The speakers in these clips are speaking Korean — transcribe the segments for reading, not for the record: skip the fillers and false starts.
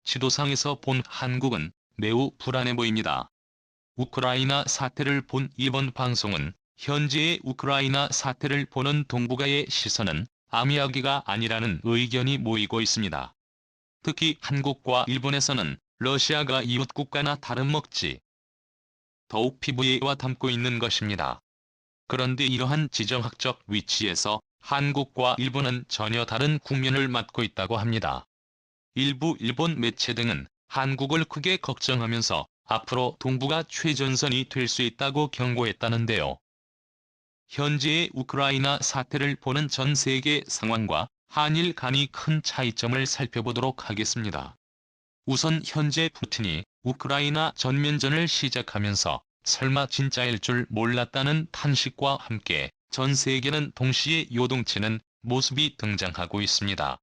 지도상에서 본 한국은 매우 불안해 보입니다. 우크라이나 사태를 본 일본 방송은 현재의 우크라이나 사태를 보는 동북아의 시선은 아미야기가 아니라는 의견이 모이고 있습니다. 특히 한국과 일본에서는 러시아가 이웃국가나 다름없지 더욱 피부에 와 닿고 있는 것입니다. 그런데 이러한 지정학적 위치에서 한국과 일본은 전혀 다른 국면을 맞고 있다고 합니다. 일부 일본 매체 등은 한국을 크게 걱정하면서 앞으로 동북아 최전선이 될 수 있다고 경고했다는데요. 현재의 우크라이나 사태를 보는 전 세계 상황과 한일 간의 큰 차이점을 살펴보도록 하겠습니다. 우선 현재 푸틴이 우크라이나 전면전을 시작하면서 설마 진짜일 줄 몰랐다는 탄식과 함께 전 세계는 동시에 요동치는 모습이 등장하고 있습니다.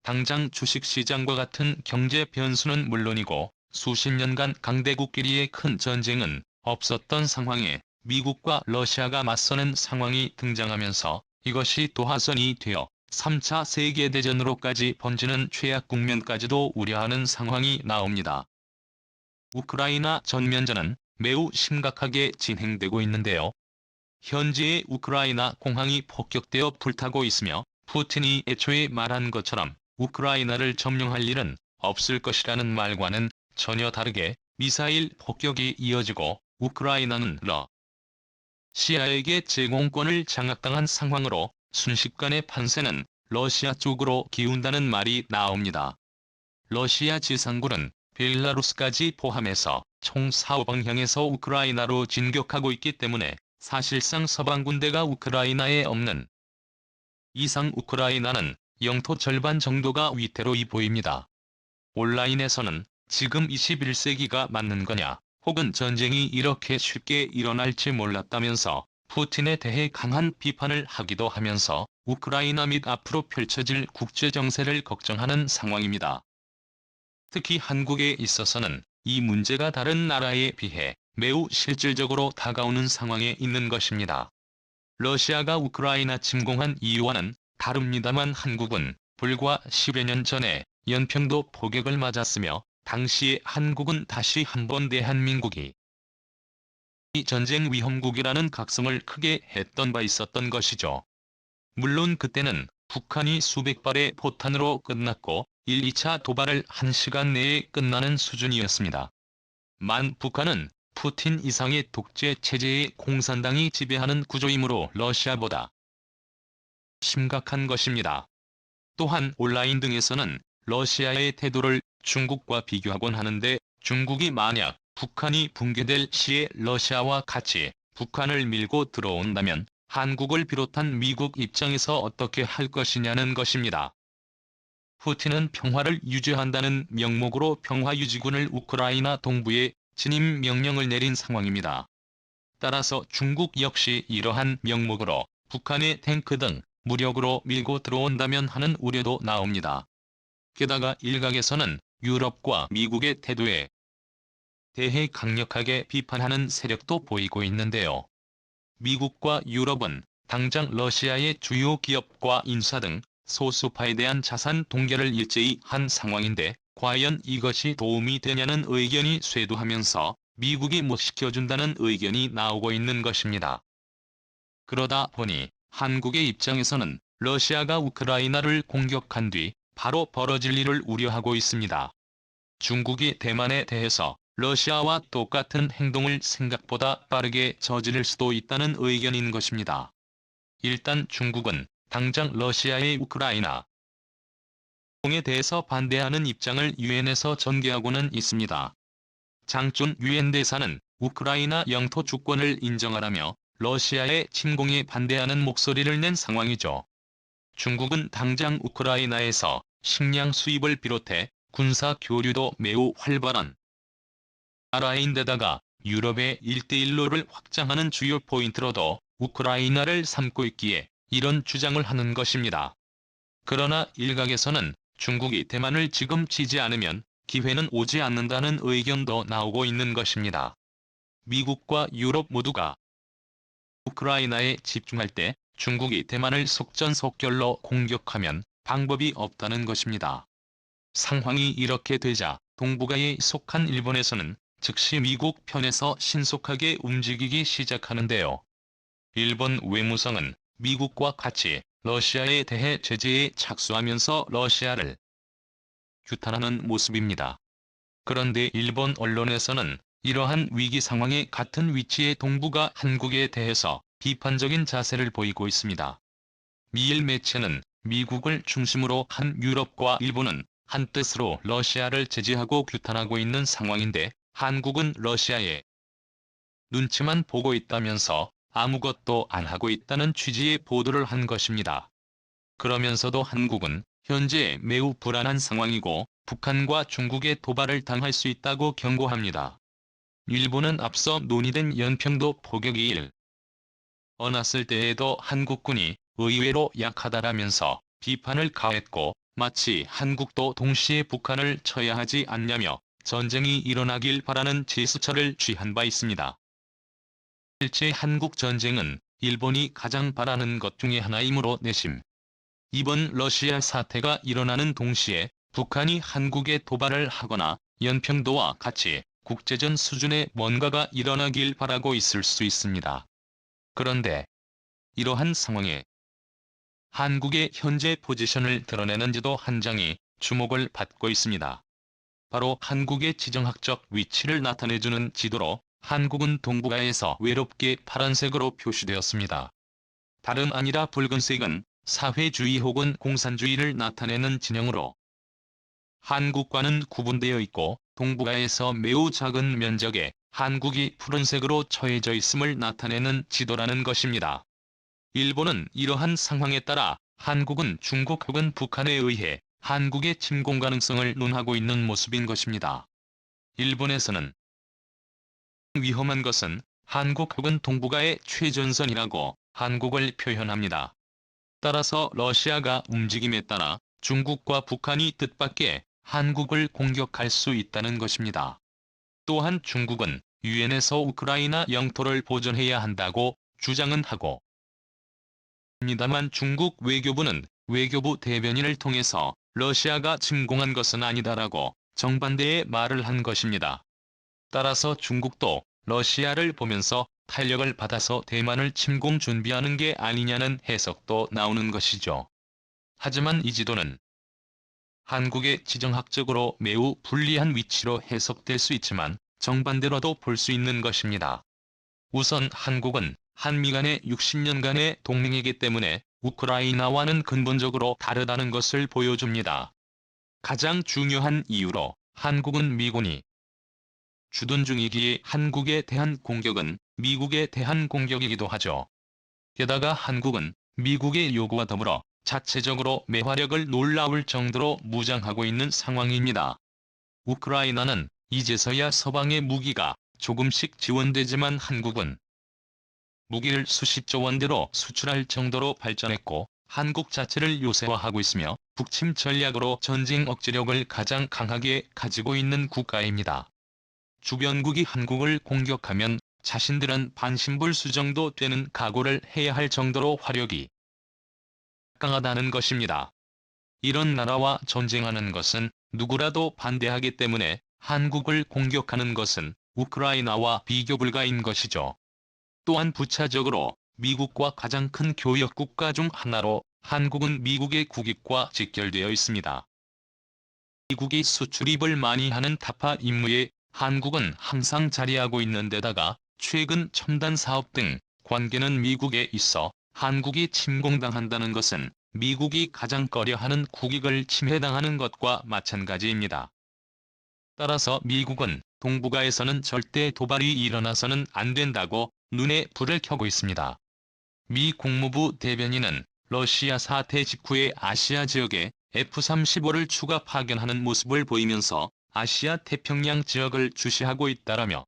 당장 주식시장과 같은 경제 변수는 물론이고 수십 년간 강대국끼리의 큰 전쟁은 없었던 상황에 미국과 러시아가 맞서는 상황이 등장하면서 이것이 도화선이 되어 3차 세계대전으로까지 번지는 최악 국면까지도 우려하는 상황이 나옵니다. 우크라이나 전면전은 매우 심각하게 진행되고 있는데요. 현재의 우크라이나 공항이 폭격되어 불타고 있으며 푸틴이 애초에 말한 것처럼 우크라이나를 점령할 일은 없을 것이라는 말과는 전혀 다르게 미사일 폭격이 이어지고 우크라이나는 러시아에게 제공권을 장악당한 상황으로 순식간에 판세는 러시아 쪽으로 기운다는 말이 나옵니다. 러시아 지상군은 벨라루스까지 포함해서 총 4방향에서 우크라이나로 진격하고 있기 때문에 사실상 서방 군대가 우크라이나에 없는 이상 우크라이나는 영토 절반 정도가 위태로이 보입니다. 온라인에서는 지금 21세기가 맞는 거냐, 혹은 전쟁이 이렇게 쉽게 일어날지 몰랐다면서 푸틴에 대해 강한 비판을 하기도 하면서 우크라이나 및 앞으로 펼쳐질 국제정세를 걱정하는 상황입니다. 특히 한국에 있어서는 이 문제가 다른 나라에 비해 매우 실질적으로 다가오는 상황에 있는 것입니다. 러시아가 우크라이나 침공한 이유와는 다릅니다만 한국은 불과 10여 년 전에 연평도 포격을 맞았으며 당시에 한국은 다시 한번 대한민국이 이 전쟁 위험국이라는 각성을 크게 했던 바 있었던 것이죠. 물론 그때는 북한이 수백 발의 포탄으로 끝났고 1, 2차 도발을 1시간 내에 끝나는 수준이었습니다. 만 북한은 푸틴 이상의 독재 체제의 공산당이 지배하는 구조이므로 러시아보다 심각한 것입니다. 또한 온라인 등에서는 러시아의 태도를 중국과 비교하곤 하는데 중국이 만약 북한이 붕괴될 시에 러시아와 같이 북한을 밀고 들어온다면 한국을 비롯한 미국 입장에서 어떻게 할 것이냐는 것입니다. 푸틴은 평화를 유지한다는 명목으로 평화유지군을 우크라이나 동부에 진입 명령을 내린 상황입니다. 따라서 중국 역시 이러한 명목으로 북한의 탱크 등 무력으로 밀고 들어온다면 하는 우려도 나옵니다. 게다가 일각에서는 유럽과 미국의 태도에 대해 강력하게 비판하는 세력도 보이고 있는데요. 미국과 유럽은 당장 러시아의 주요 기업과 인사 등 소수파에 대한 자산 동결을 일제히 한 상황인데 과연 이것이 도움이 되냐는 의견이 쇄도하면서 미국이 못 시켜준다는 의견이 나오고 있는 것입니다. 그러다 보니 한국의 입장에서는 러시아가 우크라이나를 공격한 뒤 바로 벌어질 일을 우려하고 있습니다. 중국이 대만에 대해서 러시아와 똑같은 행동을 생각보다 빠르게 저지를 수도 있다는 의견인 것입니다. 일단 중국은 당장 러시아의 우크라이나 에 대해서 반대하는 입장을 유엔에서 전개하고는 있습니다. 장준 유엔 대사는 우크라이나 영토 주권을 인정하라며 러시아의 침공에 반대하는 목소리를 낸 상황이죠. 중국은 당장 우크라이나에서 식량 수입을 비롯해 군사 교류도 매우 활발한 나라인데다가 유럽의 1대1로를 확장하는 주요 포인트로도 우크라이나를 삼고 있기에 이런 주장을 하는 것입니다. 그러나 일각에서는 중국이 대만을 지금 치지 않으면 기회는 오지 않는다는 의견도 나오고 있는 것입니다. 미국과 유럽 모두가 우크라이나에 집중할 때 중국이 대만을 속전속결로 공격하면 방법이 없다는 것입니다. 상황이 이렇게 되자 동북아에 속한 일본에서는 즉시 미국 편에서 신속하게 움직이기 시작하는데요. 일본 외무성은 미국과 같이 러시아에 대해 제재에 착수하면서 러시아를 규탄하는 모습입니다. 그런데 일본 언론에서는 이러한 위기 상황에 같은 위치의 동북아 한국에 대해서 비판적인 자세를 보이고 있습니다. 미일 매체는 미국을 중심으로 한 유럽과 일본은 한뜻으로 러시아를 제재하고 규탄하고 있는 상황인데 한국은 러시아의 눈치만 보고 있다면서 아무것도 안 하고 있다는 취지의 보도를 한 것입니다. 그러면서도 한국은 현재 매우 불안한 상황이고 북한과 중국의 도발을 당할 수 있다고 경고합니다. 일본은 앞서 논의된 연평도 포격이 일어났을 때에도 한국군이 의외로 약하다라면서 비판을 가했고 마치 한국도 동시에 북한을 쳐야 하지 않냐며 전쟁이 일어나길 바라는 제스처를 취한 바 있습니다. 실제 한국 전쟁은 일본이 가장 바라는 것 중에 하나이므로 내심 이번 러시아 사태가 일어나는 동시에 북한이 한국에 도발을 하거나 연평도와 같이 국제전 수준의 뭔가가 일어나길 바라고 있을 수 있습니다. 그런데 이러한 상황에 한국의 현재 포지션을 드러내는 지도 한 장이 주목을 받고 있습니다. 바로 한국의 지정학적 위치를 나타내주는 지도로 한국은 동북아에서 외롭게 파란색으로 표시되었습니다. 다름 아니라 붉은색은 사회주의 혹은 공산주의를 나타내는 진영으로 한국과는 구분되어 있고 동북아에서 매우 작은 면적에 한국이 푸른색으로 처해져 있음을 나타내는 지도라는 것입니다. 일본은 이러한 상황에 따라 한국은 중국 혹은 북한에 의해 한국의 침공 가능성을 논하고 있는 모습인 것입니다. 일본에서는 위험한 것은 한국 혹은 동북아의 최전선이라고 한국을 표현합니다. 따라서 러시아가 움직임에 따라 중국과 북한이 뜻밖의 한국을 공격할 수 있다는 것입니다. 또한 중국은 유엔에서 우크라이나 영토를 보존해야 한다고 주장은 하고 입니다만 중국 외교부는 외교부 대변인을 통해서 러시아가 침공한 것은 아니다라고 정반대의 말을 한 것입니다. 따라서 중국도 러시아를 보면서 탄력을 받아서 대만을 침공 준비하는 게 아니냐는 해석도 나오는 것이죠. 하지만 이 지도는 한국의 지정학적으로 매우 불리한 위치로 해석될 수 있지만 정반대로도 볼 수 있는 것입니다. 우선 한국은 한미 간의 60년간의 동맹이기 때문에 우크라이나와는 근본적으로 다르다는 것을 보여줍니다. 가장 중요한 이유로 한국은 미군이 주둔 중이기에 한국에 대한 공격은 미국에 대한 공격이기도 하죠. 게다가 한국은 미국의 요구와 더불어 자체적으로 매화력을 놀라울 정도로 무장하고 있는 상황입니다. 우크라이나는 이제서야 서방의 무기가 조금씩 지원되지만 한국은 무기를 수십조 원대로 수출할 정도로 발전했고 한국 자체를 요새화하고 있으며 북침 전략으로 전쟁 억제력을 가장 강하게 가지고 있는 국가입니다. 주변국이 한국을 공격하면 자신들은 반신불수 정도 되는 각오를 해야 할 정도로 화력이 강하다는 것입니다. 이런 나라와 전쟁하는 것은 누구라도 반대하기 때문에 한국을 공격하는 것은 우크라이나와 비교 불가인 것이죠. 또한 부차적으로 미국과 가장 큰 교역 국가 중 하나로 한국은 미국의 국익과 직결되어 있습니다. 미국이 수출입을 많이 하는 타파 임무에 한국은 항상 자리하고 있는 데다가 최근 첨단 사업 등 관계는 미국에 있어 한국이 침공당한다는 것은 미국이 가장 꺼려하는 국익을 침해당하는 것과 마찬가지입니다. 따라서 미국은 동북아에서는 절대 도발이 일어나서는 안 된다고 눈에 불을 켜고 있습니다. 미 국무부 대변인은 러시아 사태 직후에 아시아 지역에 F-35를 추가 파견하는 모습을 보이면서 아시아 태평양 지역을 주시하고 있다라며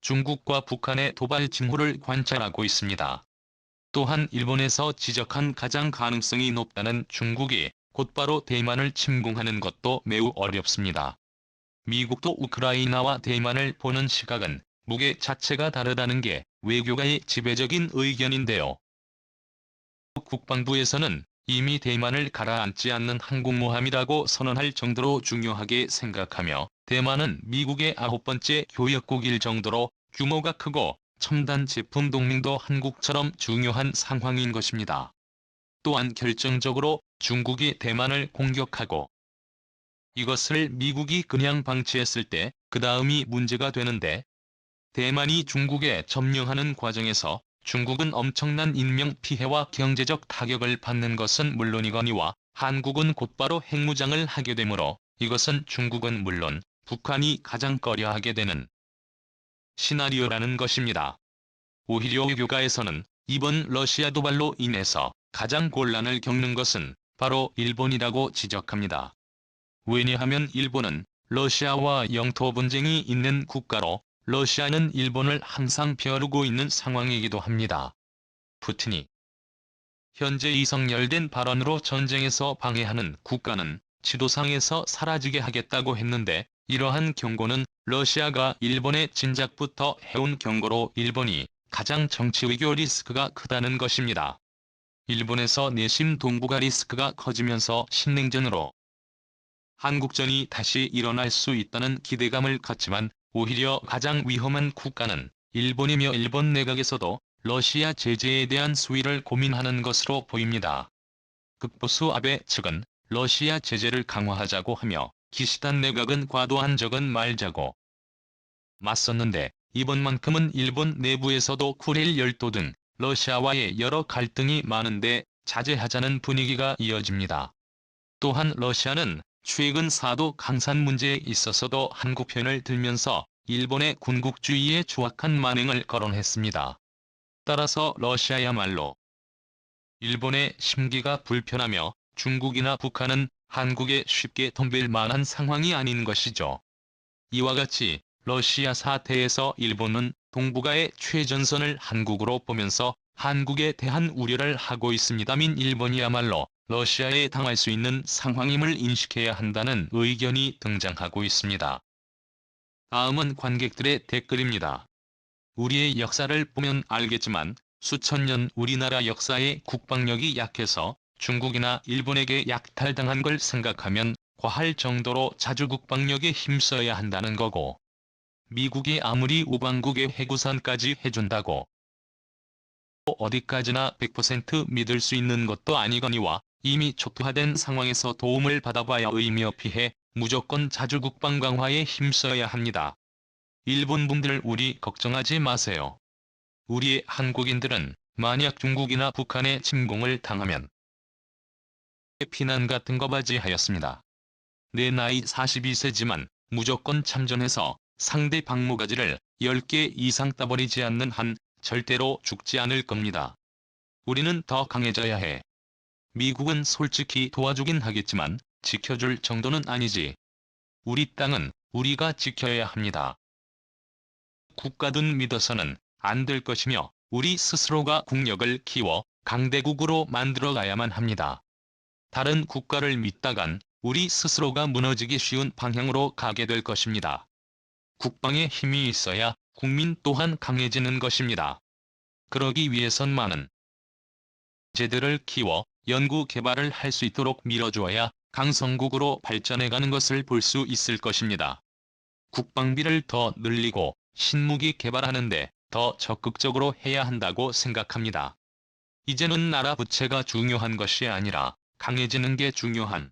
중국과 북한의 도발 징후를 관찰하고 있습니다. 또한 일본에서 지적한 가장 가능성이 높다는 중국이 곧바로 대만을 침공하는 것도 매우 어렵습니다. 미국도 우크라이나와 대만을 보는 시각은 무게 자체가 다르다는 게 외교가의 지배적인 의견인데요. 국방부에서는 이미 대만을 가라앉지 않는 항공모함이라고 선언할 정도로 중요하게 생각하며 대만은 미국의 9번째 교역국일 정도로 규모가 크고 첨단 제품 동맹도 한국처럼 중요한 상황인 것입니다. 또한 결정적으로 중국이 대만을 공격하고 이것을 미국이 그냥 방치했을 때 그 다음이 문제가 되는데 대만이 중국에 점령하는 과정에서 중국은 엄청난 인명피해와 경제적 타격을 받는 것은 물론이거니와 한국은 곧바로 핵무장을 하게 되므로 이것은 중국은 물론 북한이 가장 꺼려하게 되는 시나리오라는 것입니다. 오히려 외교가에서는 이번 러시아 도발로 인해서 가장 곤란을 겪는 것은 바로 일본이라고 지적합니다. 왜냐하면 일본은 러시아와 영토 분쟁이 있는 국가로 러시아는 일본을 항상 벼르고 있는 상황이기도 합니다. 푸틴이 현재 이성열된 발언으로 전쟁에서 방해하는 국가는 지도상에서 사라지게 하겠다고 했는데 이러한 경고는 러시아가 일본에 진작부터 해온 경고로 일본이 가장 정치외교 리스크가 크다는 것입니다. 일본에서 내심 동북아 리스크가 커지면서 신냉전으로 한국전이 다시 일어날 수 있다는 기대감을 갖지만 오히려 가장 위험한 국가는 일본이며 일본 내각에서도 러시아 제재에 대한 수위를 고민하는 것으로 보입니다. 극보수 아베 측은 러시아 제재를 강화하자고 하며 기시다 내각은 과도한 적은 말자고 맞섰는데 이번만큼은 일본 내부에서도 쿠릴 열도 등 러시아와의 여러 갈등이 많은데 자제하자는 분위기가 이어집니다. 또한 러시아는 최근 사도 강산 문제에 있어서도 한국 편을 들면서 일본의 군국주의에 추악한 만행을 거론했습니다. 따라서 러시아야말로 일본의 심기가 불편하며 중국이나 북한은 한국에 쉽게 덤빌 만한 상황이 아닌 것이죠. 이와 같이 러시아 사태에서 일본은 동북아의 최전선을 한국으로 보면서 한국에 대한 우려를 하고 있습니다민 일본이야말로 러시아에 당할 수 있는 상황임을 인식해야 한다는 의견이 등장하고 있습니다. 다음은 관객들의 댓글입니다. 우리의 역사를 보면 알겠지만 수천 년 우리나라 역사의 국방력이 약해서 중국이나 일본에게 약탈당한 걸 생각하면 과할 정도로 자주 국방력에 힘써야 한다는 거고 미국이 아무리 우방국의 해구산까지 해준다고 어디까지나 100% 믿을 수 있는 것도 아니거니와 이미 초토화된 상황에서 도움을 받아봐야 의미 피해 무조건 자주 국방 강화에 힘써야 합니다. 일본분들 우리 걱정하지 마세요. 우리 한국인들은 만약 중국이나 북한의 침공을 당하면 피난 같은 거 바지하였습니다. 내 나이 42세지만 무조건 참전해서 상대 방모가지를 10개 이상 따버리지 않는 한 절대로 죽지 않을 겁니다. 우리는 더 강해져야 해. 미국은 솔직히 도와주긴 하겠지만 지켜줄 정도는 아니지. 우리 땅은 우리가 지켜야 합니다. 국가든 믿어서는 안 될 것이며 우리 스스로가 국력을 키워 강대국으로 만들어가야만 합니다. 다른 국가를 믿다간 우리 스스로가 무너지기 쉬운 방향으로 가게 될 것입니다. 국방에 힘이 있어야 국민 또한 강해지는 것입니다. 그러기 위해선 많은 제들을 키워 연구 개발을 할 수 있도록 밀어주어야 강성국으로 발전해가는 것을 볼 수 있을 것입니다. 국방비를 더 늘리고 신무기 개발하는데 더 적극적으로 해야 한다고 생각합니다. 이제는 나라 부채가 중요한 것이 아니라 강해지는 게 중요한